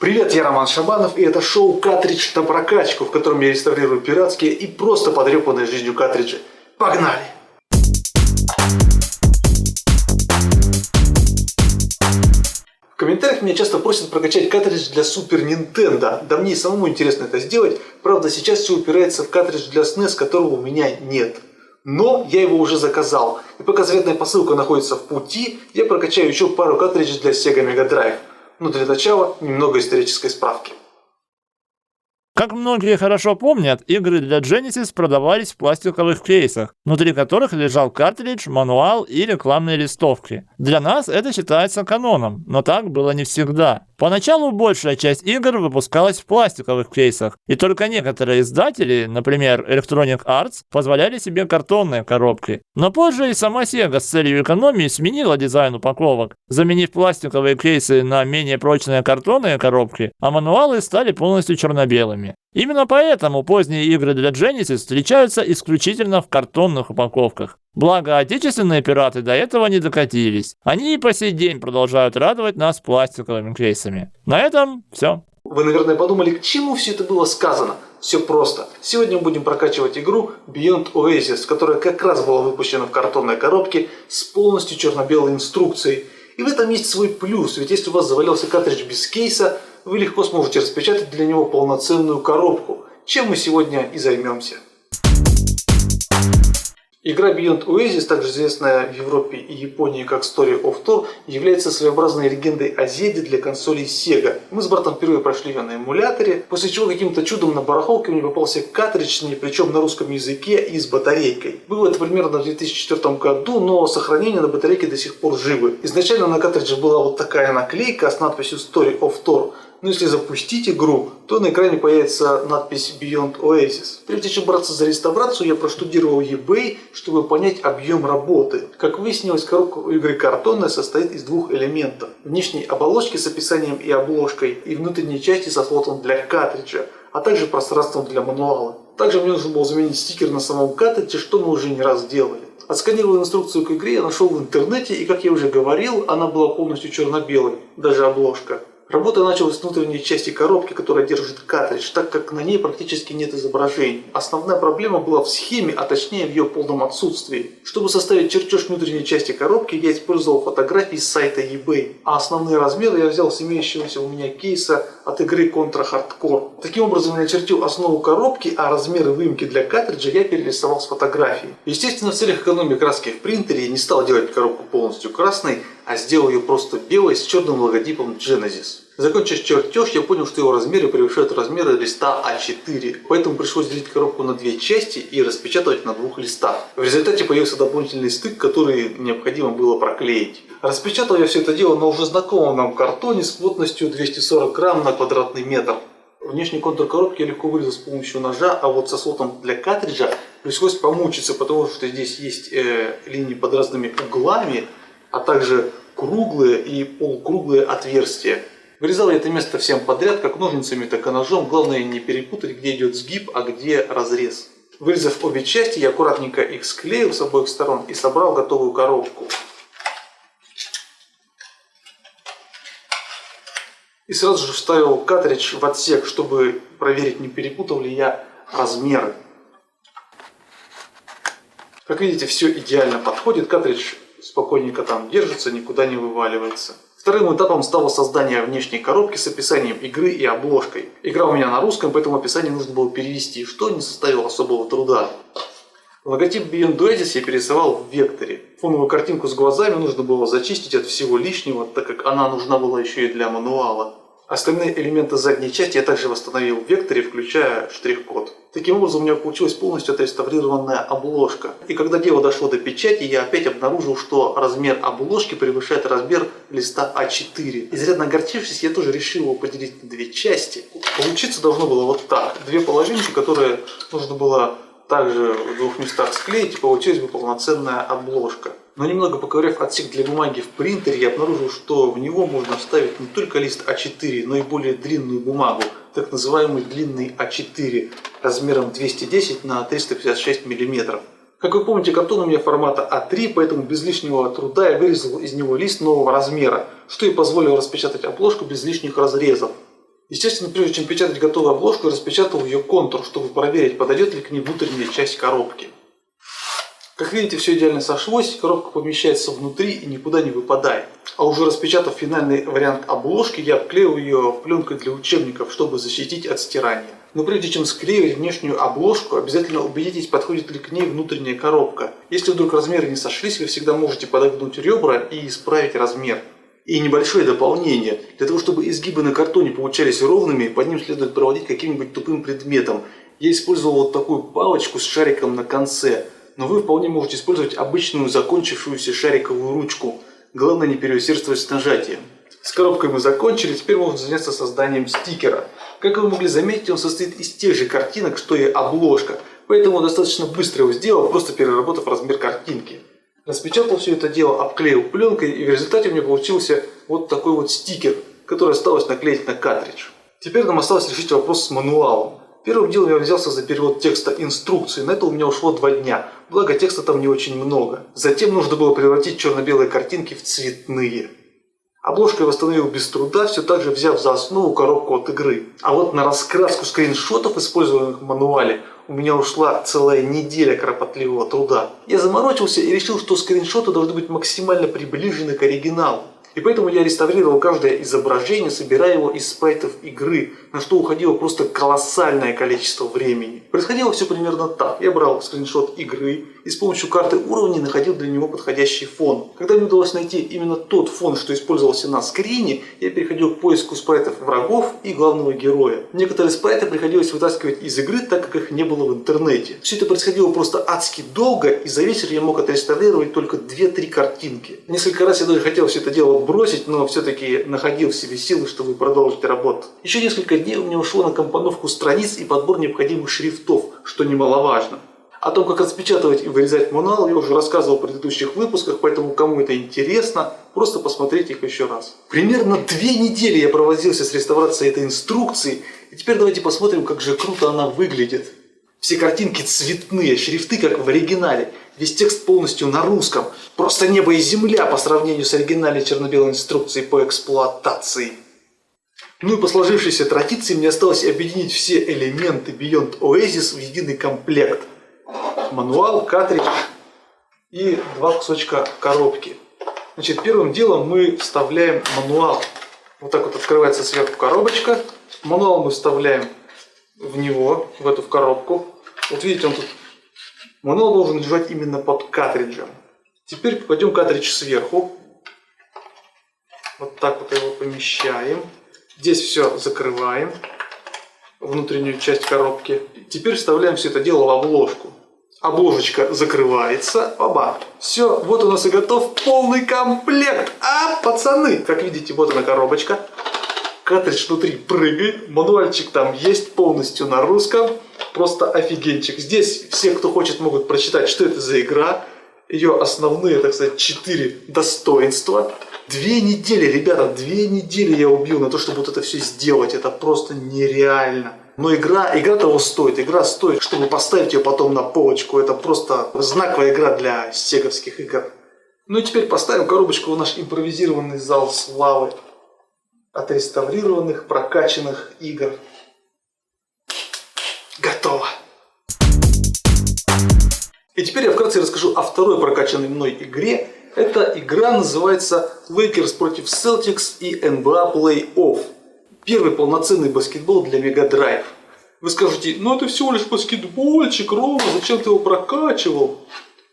Привет, я Роман Шабанов, и это шоу «Картридж на прокачку», в котором я реставрирую пиратские и просто потрепанные жизнью картриджи. Погнали! В комментариях меня часто просят прокачать картридж для Super Nintendo. Да мне и самому интересно это сделать, правда сейчас все упирается в картридж для SNES, которого у меня нет. Но я его уже заказал, и пока заветная посылка находится в пути, я прокачаю еще пару картриджей для Sega Mega Drive. Но для начала немного исторической справки. Как многие хорошо помнят, игры для Genesis продавались в пластиковых кейсах, внутри которых лежал картридж, мануал и рекламные листовки. Для нас это считается каноном, но так было не всегда. Поначалу большая часть игр выпускалась в пластиковых кейсах, и только некоторые издатели, например Electronic Arts, позволяли себе картонные коробки. Но позже и сама Sega с целью экономии сменила дизайн упаковок, заменив пластиковые кейсы на менее прочные картонные коробки, а мануалы стали полностью черно-белыми. Именно поэтому поздние игры для Genesis встречаются исключительно в картонных упаковках. Благо, отечественные пираты до этого не докатились. Они и по сей день продолжают радовать нас пластиковыми кейсами. На этом все. Вы, наверное, подумали, к чему все это было сказано? Все просто. Сегодня мы будем прокачивать игру Beyond Oasis, которая как раз была выпущена в картонной коробке с полностью черно-белой инструкцией. И в этом есть свой плюс, ведь если у вас завалился картридж без кейса, вы легко сможете распечатать для него полноценную коробку, чем мы сегодня и займемся. Игра Beyond Oasis, также известная в Европе и Японии как Story of Thor, является своеобразной легендой о Зельде для консолей Sega. Мы с братом впервые прошли ее на эмуляторе, после чего каким-то чудом на барахолке мне попался картридж, причем на русском языке и с батарейкой. Было это примерно в 2004 году, но сохранение на батарейке до сих пор живы. Изначально на картридже была вот такая наклейка с надписью Story of Thor. Но если запустить игру, то на экране появится надпись Beyond Oasis. Прежде чем браться за реставрацию, я проштудировал eBay, чтобы понять объем работы. Как выяснилось, коробка у игры картонная состоит из двух элементов. Внешней оболочки с описанием и обложкой, и внутренней части со слотом для картриджа, а также пространством для мануала. Также мне нужно было заменить стикер на самом картридже, что мы уже не раз делали. Отсканировал инструкцию к игре я нашел в интернете, и как я уже говорил, она была полностью черно-белой, даже обложка. Работа началась с внутренней части коробки, которая держит картридж, так как на ней практически нет изображений. Основная проблема была в схеме, а точнее в ее полном отсутствии. Чтобы составить чертеж внутренней части коробки, я использовал фотографии с сайта eBay, а основные размеры я взял с имеющегося у меня кейса от игры Contra Hardcore. Таким образом я начертил основу коробки, а размеры выемки для картриджа я перерисовал с фотографии. Естественно, в целях экономии краски в принтере я не стал делать коробку полностью красной, а сделал ее просто белой с черным логотипом Genesis. Закончив чертеж, я понял, что его размеры превышают размеры листа А4, поэтому пришлось делить коробку на две части и распечатывать на двух листах. В результате появился дополнительный стык, который необходимо было проклеить. Распечатал я все это дело на уже знакомом нам картоне с плотностью 240 грамм на квадратный метр. Внешний контур коробки я легко вырезал с помощью ножа, а вот со слотом для картриджа пришлось помучиться, потому что здесь есть линии под разными углами, а также круглые и полукруглые отверстия. Вырезал я это место всем подряд, как ножницами, так и ножом. Главное не перепутать, где идет сгиб, а где разрез. Вырезав обе части, я аккуратненько их склеил с обоих сторон и собрал готовую коробку. И сразу же вставил картридж в отсек, чтобы проверить, не перепутал ли я размеры. Как видите, все идеально подходит. Картридж спокойненько там держится, никуда не вываливается. Вторым этапом стало создание внешней коробки с описанием игры и обложкой. Игра у меня на русском, поэтому описание нужно было перевести, что не составило особого труда. Логотип Beyond Oasis я перерисовал в векторе. Фоновую картинку с глазами нужно было зачистить от всего лишнего, так как она нужна была еще и для мануала. Остальные элементы задней части я также восстановил в векторе, включая штрих-код. Таким образом у меня получилась полностью отреставрированная обложка. И когда дело дошло до печати, я опять обнаружил, что размер обложки превышает размер листа А4. Изрядно огорчившись, я тоже решил его поделить на две части. Получиться должно было вот так. Две половинки, которые нужно было также в двух местах склеить, и получилась бы полноценная обложка. Но немного поковыряв отсек для бумаги в принтере, я обнаружил, что в него можно вставить не только лист А4, но и более длинную бумагу, так называемый длинный А4, размером 210 на 356 мм. Как вы помните, картон у меня формата А3, поэтому без лишнего труда я вырезал из него лист нового размера, что и позволило распечатать обложку без лишних разрезов. Естественно, прежде чем печатать готовую обложку, я распечатал ее контур, чтобы проверить, подойдет ли к ней внутренняя часть коробки. Как видите, все идеально сошлось, коробка помещается внутри и никуда не выпадает. А уже распечатав финальный вариант обложки, я обклеил ее пленкой для учебников, чтобы защитить от стирания. Но прежде чем склеивать внешнюю обложку, обязательно убедитесь, подходит ли к ней внутренняя коробка. Если вдруг размеры не сошлись, вы всегда можете подогнуть ребра и исправить размер. И небольшое дополнение. Для того, чтобы изгибы на картоне получались ровными, под ним следует проводить каким-нибудь тупым предметом. Я использовал вот такую палочку с шариком на конце. Но вы вполне можете использовать обычную закончившуюся шариковую ручку. Главное не переусердствовать с нажатием. С коробкой мы закончили, теперь можно заняться созданием стикера. Как вы могли заметить, он состоит из тех же картинок, что и обложка. Поэтому достаточно быстро его сделал, просто переработав размер картинки. Распечатал все это дело, обклеил пленкой, и в результате у меня получился вот такой вот стикер, который осталось наклеить на картридж. Теперь нам осталось решить вопрос с мануалом. Первым делом я взялся за перевод текста инструкции. На это у меня ушло 2 дня. Благо текста там не очень много. Затем нужно было превратить черно-белые картинки в цветные. Обложку я восстановил без труда, все так же взяв за основу коробку от игры. А вот на раскраску скриншотов, использованных в мануале, у меня ушла целая неделя кропотливого труда. Я заморочился и решил, что скриншоты должны быть максимально приближены к оригиналу. И поэтому я реставрировал каждое изображение, собирая его из спрайтов игры, на что уходило просто колоссальное количество времени. Происходило все примерно так. Я брал скриншот игры и с помощью карты уровней находил для него подходящий фон. Когда мне удалось найти именно тот фон, что использовался на скрине, я переходил к поиску спрайтов врагов и главного героя. Некоторые спрайты приходилось вытаскивать из игры, так как их не было в интернете. Все это происходило просто адски долго, и за вечер я мог отреставрировать только 2-3 картинки. Несколько раз я даже хотел все это дело бросить, но все-таки находил в себе силы, чтобы продолжить работу. Еще несколько дней у меня ушло на компоновку страниц и подбор необходимых шрифтов, что немаловажно. О том, как распечатывать и вырезать мануал, я уже рассказывал в предыдущих выпусках, поэтому кому это интересно, просто посмотрите их еще раз. Примерно 2 недели я провозился с реставрацией этой инструкции, и теперь давайте посмотрим, как же круто она выглядит. Все картинки цветные, шрифты как в оригинале, весь текст полностью на русском. Просто небо и земля по сравнению с оригинальной черно-белой инструкцией по эксплуатации. Ну и по сложившейся традиции мне осталось объединить все элементы Beyond Oasis в единый комплект. Мануал, картридж и 2 кусочка коробки. Значит, первым делом мы вставляем мануал. Вот так вот открывается сверху коробочка. Мануал мы вставляем в него, в эту коробку. Вот видите, он тут. Мануал должен лежать именно под картриджем. Теперь кладем картридж сверху. Вот так вот его помещаем. Здесь все закрываем. Внутреннюю часть коробки. Теперь вставляем все это дело в обложку. Обложечка закрывается. Оба. Все, вот у нас и готов полный комплект. А, пацаны, как видите, вот она коробочка. Картридж внутри прыгает. Мануальчик там есть полностью на русском. Просто офигенчик. Здесь все, кто хочет, могут прочитать, что это за игра. Ее основные, так сказать, 4 достоинства. 2 недели, ребята, 2 недели я убил на то, чтобы вот это все сделать. Это просто нереально. Но игра того стоит. Игра стоит, чтобы поставить ее потом на полочку. Это просто знаковая игра для сеговских игр. Ну и теперь поставим коробочку в наш импровизированный зал славы отреставрированных, прокачанных игр. Готово. И теперь я вкратце расскажу о второй прокачанной мной игре. Эта игра называется Lakers против Celtics и NBA Playoff. Первый полноценный баскетбол для Mega Drive. Вы скажете, ну это всего лишь баскетбольчик, Рома, зачем ты его прокачивал?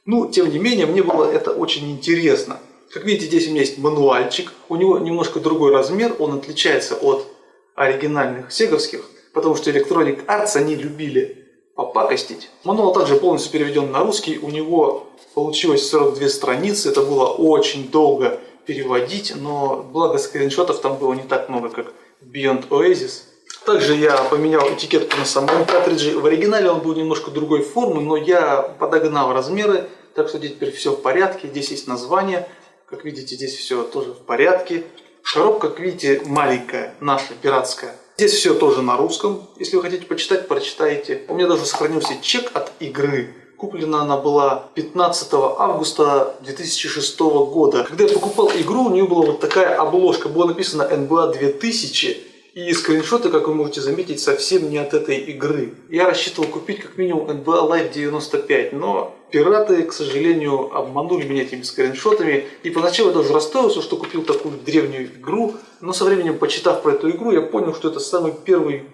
Ну, тем не менее, мне было это очень интересно. Как видите, здесь у меня есть мануальчик. У него немножко другой размер, он отличается от оригинальных сеговских, потому что Electronic Arts они любили попакостить. Мануал также полностью переведен на русский, у него получилось 42 страницы, это было очень долго переводить, но благо скриншотов там было не так много, как в Beyond Oasis. Также я поменял этикетку на самом картридже. В оригинале он был немножко другой формы, но я подогнал размеры, так что теперь все в порядке. Здесь есть название, как видите, здесь все тоже в порядке. Коробка, как видите, маленькая, наша, пиратская. Здесь все тоже на русском. Если вы хотите почитать, прочитайте. У меня даже сохранился чек от игры. Куплена она была 15 августа 2006 года. Когда я покупал игру, у нее была вот такая обложка. Было написано NBA 2000. И скриншоты, как вы можете заметить, совсем не от этой игры. Я рассчитывал купить как минимум NBA Live 95, но пираты, к сожалению, обманули меня этими скриншотами. И поначалу я даже расстроился, что купил такую древнюю игру. Но со временем, почитав про эту игру, я понял, что это самый первый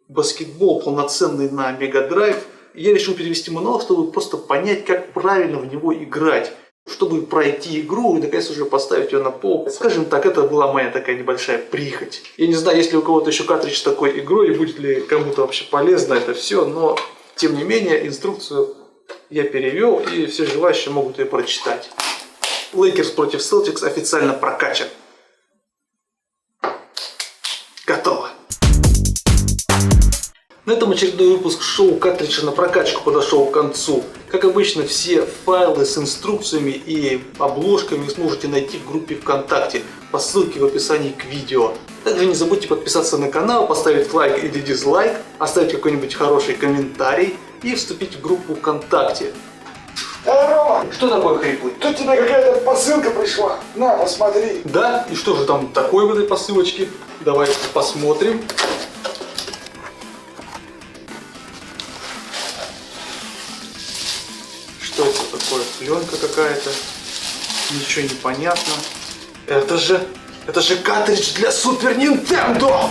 баскетбол полноценный на Mega Drive. И я решил перевести мануал, чтобы просто понять, как правильно в него играть. Чтобы пройти игру и наконец уже поставить ее на полку. Скажем так, это была моя такая небольшая прихоть. Я не знаю, есть ли у кого-то еще картридж с такой игрой, и будет ли кому-то вообще полезно это все, но тем не менее инструкцию я перевел, и все желающие могут ее прочитать. Lakers против Celtics официально прокачан. Готово. На этом очередной выпуск шоу «Картриджи на прокачку» подошел к концу. Как обычно, все файлы с инструкциями и обложками вы сможете найти в группе ВКонтакте по ссылке в описании к видео. Также не забудьте подписаться на канал, поставить лайк или дизлайк, оставить какой-нибудь хороший комментарий и вступить в группу ВКонтакте. Рома, Что такое, хриплый? тут тебе какая-то посылка пришла. На, посмотри. Да? И что же там такое в этой посылочке? Давайте посмотрим. Что это такое? Пленка какая-то. Ничего не понятно. Это же картридж для Супер Нинтендо!